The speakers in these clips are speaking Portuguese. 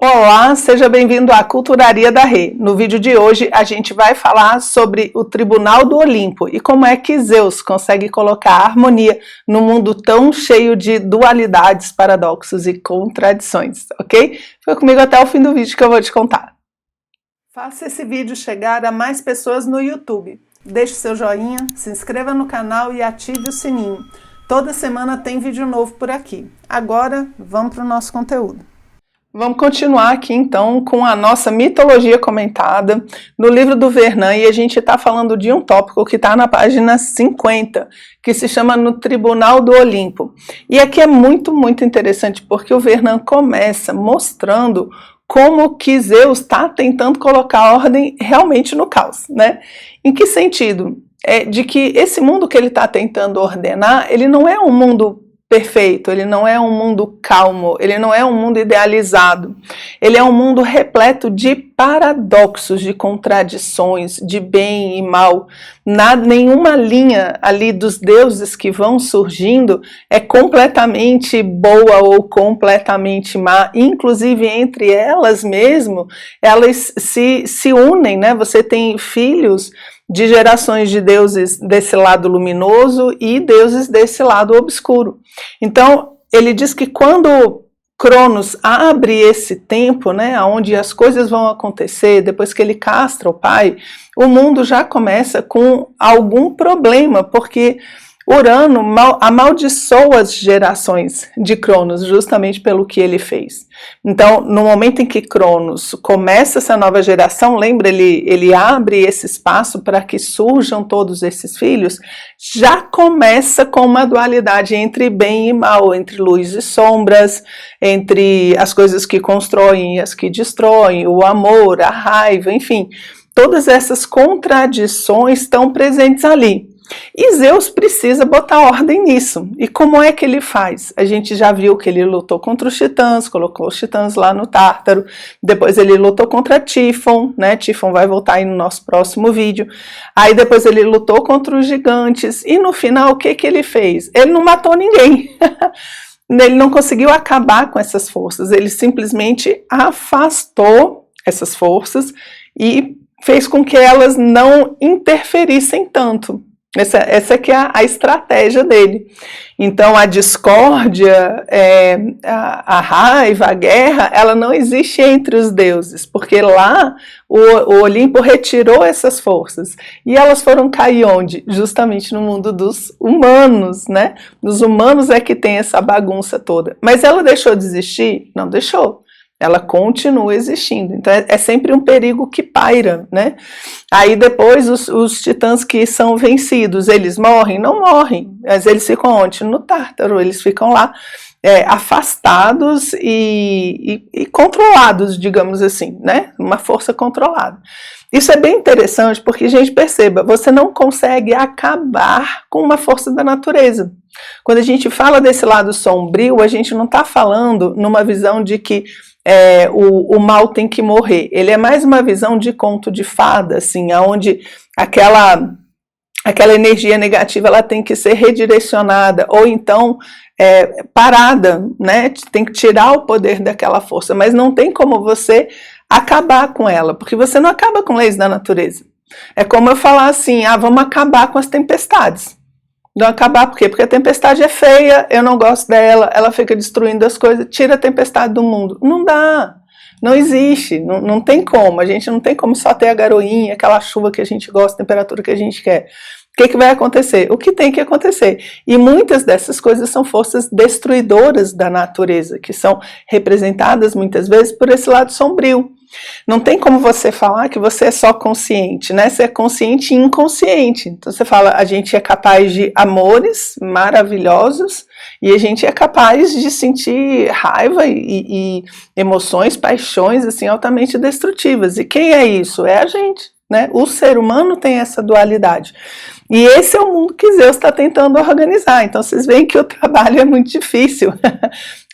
Olá, seja bem-vindo à Culturaria da Rê. No vídeo de hoje a gente vai falar sobre o Tribunal do Olimpo e como é que Zeus consegue colocar harmonia num mundo tão cheio de dualidades, paradoxos e contradições, ok? Fica comigo até o fim do vídeo que eu vou te contar. Faça esse vídeo chegar a mais pessoas no YouTube. Deixe seu joinha, se inscreva no canal e ative o sininho. Toda semana tem vídeo novo por aqui. Agora, vamos para o nosso conteúdo. Vamos continuar aqui então com a nossa mitologia comentada no livro do Vernant, e a gente está falando de um tópico que está na página 50, que se chama No Tribunal do Olimpo. E aqui é muito interessante porque o Vernant começa mostrando como que Zeus está tentando colocar ordem realmente no caos, né? Em que sentido? De que esse mundo que ele está tentando ordenar, ele não é um mundo perfeito, ele não é um mundo calmo, ele não é um mundo idealizado, ele é um mundo repleto de paradoxos, de contradições, de bem e mal. Nenhuma linha ali dos deuses que vão surgindo é completamente boa ou completamente má, inclusive entre elas mesmo, elas se unem, né? Você tem filhos de gerações de deuses desse lado luminoso e deuses desse lado obscuro. Então, ele diz que quando Cronos abre esse tempo, né, onde as coisas vão acontecer, depois que ele castra o pai, o mundo já começa com algum problema, porque Urano amaldiçoa as gerações de Cronos, justamente pelo que ele fez. Então, no momento em que Cronos começa essa nova geração, lembra, ele abre esse espaço para que surjam todos esses filhos, já começa com uma dualidade entre bem e mal, entre luz e sombras, entre as coisas que constroem e as que destroem, o amor, a raiva, enfim, todas essas contradições estão presentes ali. E Zeus precisa botar ordem nisso. E como é que ele faz? A gente já viu que ele lutou contra os titãs, colocou os titãs lá no Tártaro, depois ele lutou contra Tífon, né? Tífon vai voltar aí no nosso próximo vídeo. Aí depois ele lutou contra os gigantes, e no final o que ele fez? Ele não matou ninguém. Ele não conseguiu acabar com essas forças, ele simplesmente afastou essas forças e fez com que elas não interferissem tanto. Essa que é a estratégia dele. Então a discórdia, a raiva, a guerra, ela não existe entre os deuses, porque lá o Olimpo retirou essas forças, e elas foram cair onde? Justamente no mundo dos humanos, né? Dos humanos é que tem essa bagunça toda. Mas ela deixou de existir? Não deixou. Ela continua existindo, então é sempre um perigo que paira, né? Aí depois os titãs que são vencidos, eles morrem? Não morrem, mas eles ficam onde? No Tártaro, eles ficam lá afastados e controlados, digamos assim, né? Uma força controlada. Isso é bem interessante porque, gente, perceba, você não consegue acabar com uma força da natureza. Quando a gente fala desse lado sombrio, a gente não está falando numa visão de que o mal tem que morrer. Ele é mais uma visão de conto de fada, assim, onde aquela energia negativa ela tem que ser redirecionada, ou então parada, né? Tem que tirar o poder daquela força, mas não tem como você acabar com ela, porque você não acaba com leis da natureza. É como eu falar assim, vamos acabar com as tempestades. Não acabar por quê? Porque a tempestade é feia, eu não gosto dela, ela fica destruindo as coisas, tira a tempestade do mundo. Não dá, não existe, não tem como, a gente não tem como só ter a garoinha, aquela chuva que a gente gosta, a temperatura que a gente quer. O que vai acontecer? O que tem que acontecer? E muitas dessas coisas são forças destruidoras da natureza, que são representadas muitas vezes por esse lado sombrio. Não tem como você falar que você é só consciente, né? Você é consciente e inconsciente. Então você fala, a gente é capaz de amores maravilhosos e a gente é capaz de sentir raiva e emoções, paixões assim altamente destrutivas. E quem é isso? É a gente, né? O ser humano tem essa dualidade. E esse é o mundo que Zeus está tentando organizar. Então vocês veem que o trabalho é muito difícil.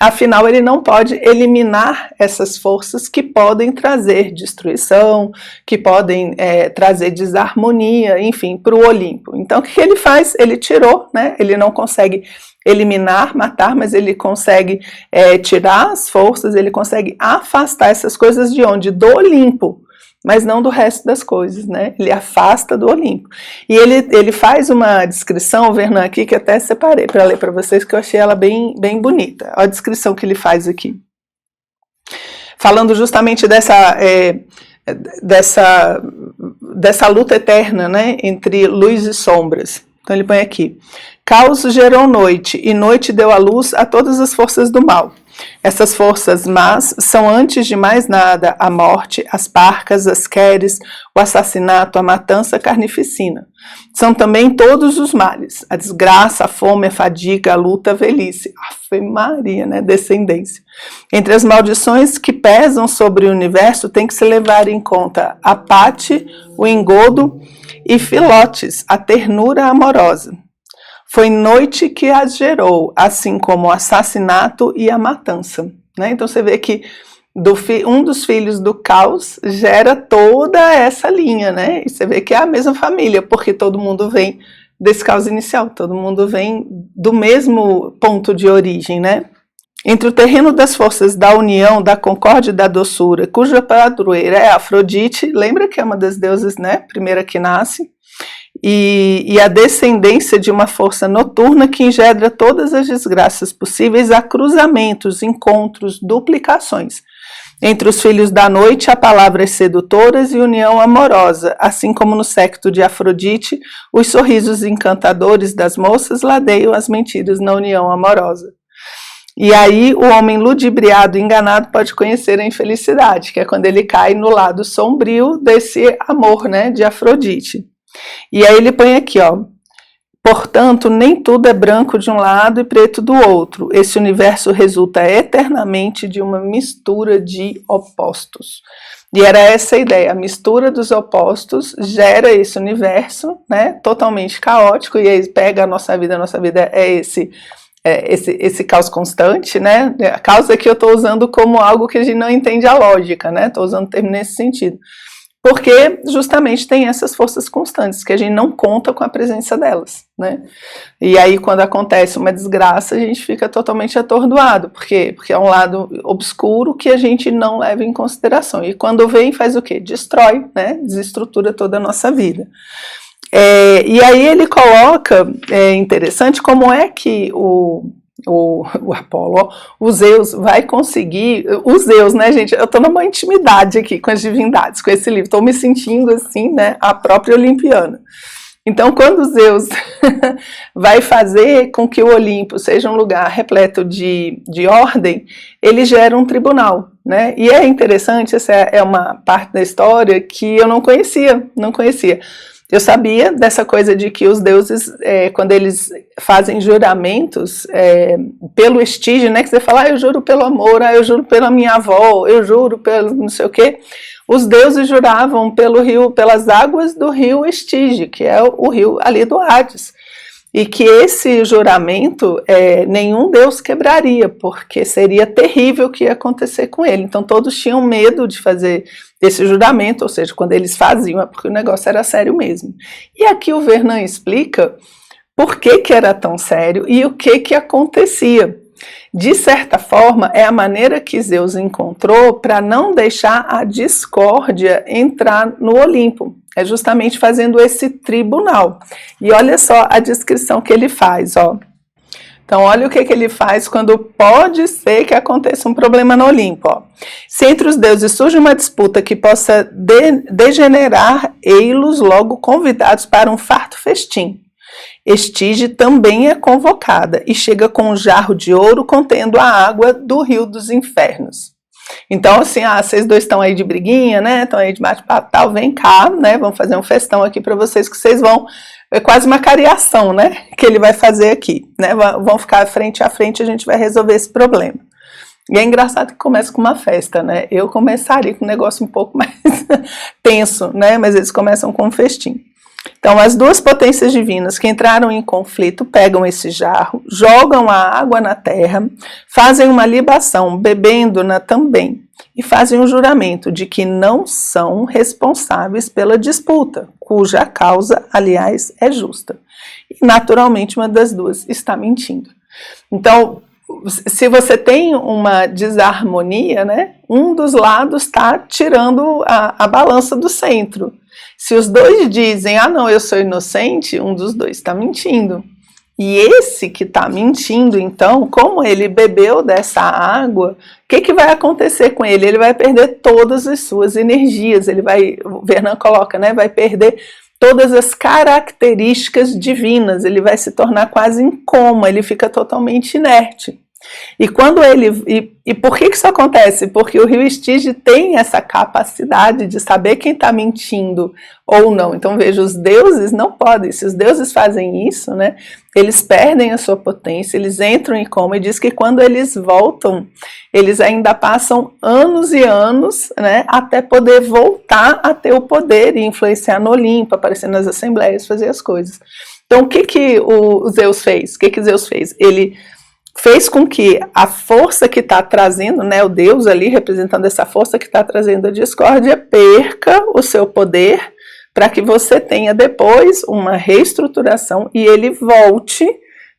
Afinal, ele não pode eliminar essas forças que podem trazer destruição, que podem trazer desarmonia, enfim, para o Olimpo. Então o que ele faz? Ele tirou, né? Ele não consegue eliminar, matar, mas ele consegue tirar as forças, ele consegue afastar essas coisas de onde? Do Olimpo, mas não do resto das coisas, né? Ele afasta do Olimpo. E ele faz uma descrição, o Vernon aqui, que até separei para ler para vocês, que eu achei ela bem, bem bonita. Olha a descrição que ele faz aqui. Falando justamente dessa luta eterna, né? Entre luz e sombras. Então ele põe aqui: caos gerou noite, e noite deu à luz a todas as forças do mal. Essas forças más são, antes de mais nada, a morte, as parcas, as queres, o assassinato, a matança, a carnificina. São também todos os males: a desgraça, a fome, a fadiga, a luta, a velhice. Ave Maria, né? Descendência. Entre as maldições que pesam sobre o universo, tem que se levar em conta a pate, o engodo e filotes, a ternura amorosa. Foi noite que as gerou, assim como o assassinato e a matança. Né? Então você vê que um dos filhos do caos gera toda essa linha, né? E você vê que é a mesma família, porque todo mundo vem desse caos inicial, todo mundo vem do mesmo ponto de origem, né? Entre o terreno das forças da união, da concórdia e da doçura, cuja padroeira é Afrodite, lembra que é uma das deusas, né? Primeira que nasce. E a descendência de uma força noturna que engendra todas as desgraças possíveis, a cruzamentos, encontros, duplicações. Entre os filhos da noite, há palavras sedutoras e união amorosa, assim como no séquito de Afrodite, os sorrisos encantadores das moças ladeiam as mentiras na união amorosa. E aí o homem ludibriado, enganado, pode conhecer a infelicidade, que é quando ele cai no lado sombrio desse amor, né, de Afrodite. E aí ele põe aqui, ó: portanto, nem tudo é branco de um lado e preto do outro. Esse universo resulta eternamente de uma mistura de opostos. E era essa a ideia: a mistura dos opostos gera esse universo, né, totalmente caótico, e aí pega a nossa vida é esse caos constante, né? A causa que eu estou usando como algo que a gente não entende a lógica, né? Estou usando o termo nesse sentido. Porque justamente tem essas forças constantes, que a gente não conta com a presença delas, né? E aí quando acontece uma desgraça, a gente fica totalmente atordoado. Por quê? Porque é um lado obscuro que a gente não leva em consideração. E quando vem, faz o quê? Destrói, né? Desestrutura toda a nossa vida. E aí ele coloca, interessante, como é que o Apolo, o Zeus vai conseguir, o Zeus, né, gente, eu tô numa intimidade aqui com as divindades, com esse livro, tô me sentindo assim, né, a própria olimpiana. Então, quando Zeus vai fazer com que o Olimpo seja um lugar repleto de ordem, ele gera um tribunal, né, e é interessante, essa é uma parte da história que eu não conhecia. Eu sabia dessa coisa de que os deuses, quando eles fazem juramentos pelo estígio, né, que você fala, eu juro pelo amor, eu juro pela minha avó, eu juro pelo não sei o quê, os deuses juravam pelo rio, pelas águas do rio Estige, que é o rio ali do Hades, e que esse juramento nenhum deus quebraria, porque seria terrível o que ia acontecer com ele. Então todos tinham medo de fazer esse juramento, ou seja, quando eles faziam é porque o negócio era sério mesmo. E aqui o Vernon explica por que era tão sério e o que acontecia. De certa forma, é a maneira que Zeus encontrou para não deixar a discórdia entrar no Olimpo. É justamente fazendo esse tribunal. E olha só a descrição que ele faz, ó. Então, olha o que ele faz quando pode ser que aconteça um problema no Olimpo. Ó. Se entre os deuses surge uma disputa que possa degenerar, ei-los logo convidados para um farto festim. Estige também é convocada e chega com um jarro de ouro contendo a água do rio dos infernos. Então, assim, vocês dois estão aí de briguinha, né? Estão aí de bate-papo, tal, vem cá, né? Vamos fazer um festão aqui para vocês que vocês vão. É quase uma cariação, né? Que ele vai fazer aqui, né? Vão ficar frente a frente, a gente vai resolver esse problema. E é engraçado que começa com uma festa, né? Eu começaria com um negócio um pouco mais tenso, né? Mas eles começam com um festim. Então, as duas potências divinas que entraram em conflito pegam esse jarro, jogam a água na terra, fazem uma libação, bebendo-na também, e fazem um juramento de que não são responsáveis pela disputa, cuja causa, aliás, é justa. E, naturalmente, uma das duas está mentindo. Então, se você tem uma desarmonia, né, um dos lados está tirando a balança do centro. Se os dois dizem, ah não, eu sou inocente, um dos dois está mentindo. E esse que está mentindo, então, como ele bebeu dessa água, o que vai acontecer com ele? Ele vai perder todas as suas energias, ele vai, o Vernon coloca, né, vai perder todas as características divinas, ele vai se tornar quase em coma, ele fica totalmente inerte. E quando ele, e por que isso acontece? Porque o rio Styx tem essa capacidade de saber quem está mentindo ou não. Então veja, os deuses não podem, se os deuses fazem isso, né, eles perdem a sua potência, eles entram em coma, e diz que quando eles voltam, eles ainda passam anos e anos, né, até poder voltar a ter o poder e influenciar no Olimpo, aparecer nas assembleias, fazer as coisas. Então o que o Zeus fez? O que Zeus fez? Ele fez com que a força que está trazendo, né, o Deus ali representando essa força que está trazendo a discórdia, perca o seu poder para que você tenha depois uma reestruturação e ele volte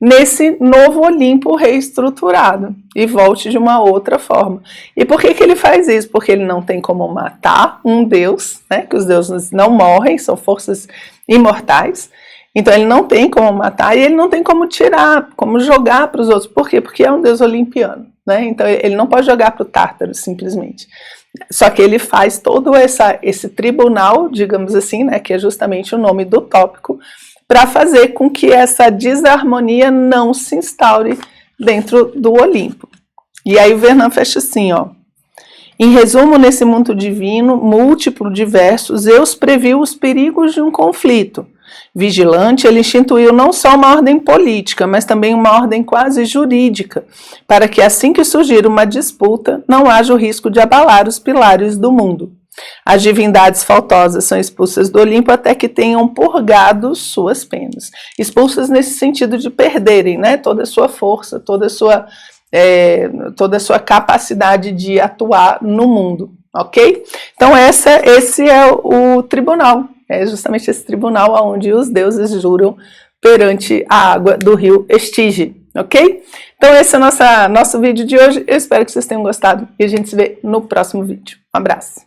nesse novo Olimpo reestruturado e volte de uma outra forma. E por que ele faz isso? Porque ele não tem como matar um Deus, né, que os deuses não morrem, são forças imortais. Então ele não tem como matar e ele não tem como tirar, como jogar para os outros. Por quê? Porque é um deus olimpiano, né? Então ele não pode jogar para o Tártaro, simplesmente. Só que ele faz todo esse tribunal, digamos assim, né, que é justamente o nome do tópico, para fazer com que essa desarmonia não se instaure dentro do Olimpo. E aí o Vernon fecha assim, ó. Em resumo, nesse mundo divino, múltiplo, diverso, Zeus previu os perigos de um conflito. Vigilante, ele instituiu não só uma ordem política, mas também uma ordem quase jurídica, para que assim que surgir uma disputa, não haja o risco de abalar os pilares do mundo. As divindades faltosas são expulsas do Olimpo até que tenham purgado suas penas. Expulsas nesse sentido de perderem, né, toda a sua força, toda a sua capacidade de atuar no mundo, ok? Então esse é o tribunal, é justamente esse tribunal onde os deuses juram perante a água do rio Styx, ok? Então esse é o nosso vídeo de hoje, eu espero que vocês tenham gostado e a gente se vê no próximo vídeo. Um abraço!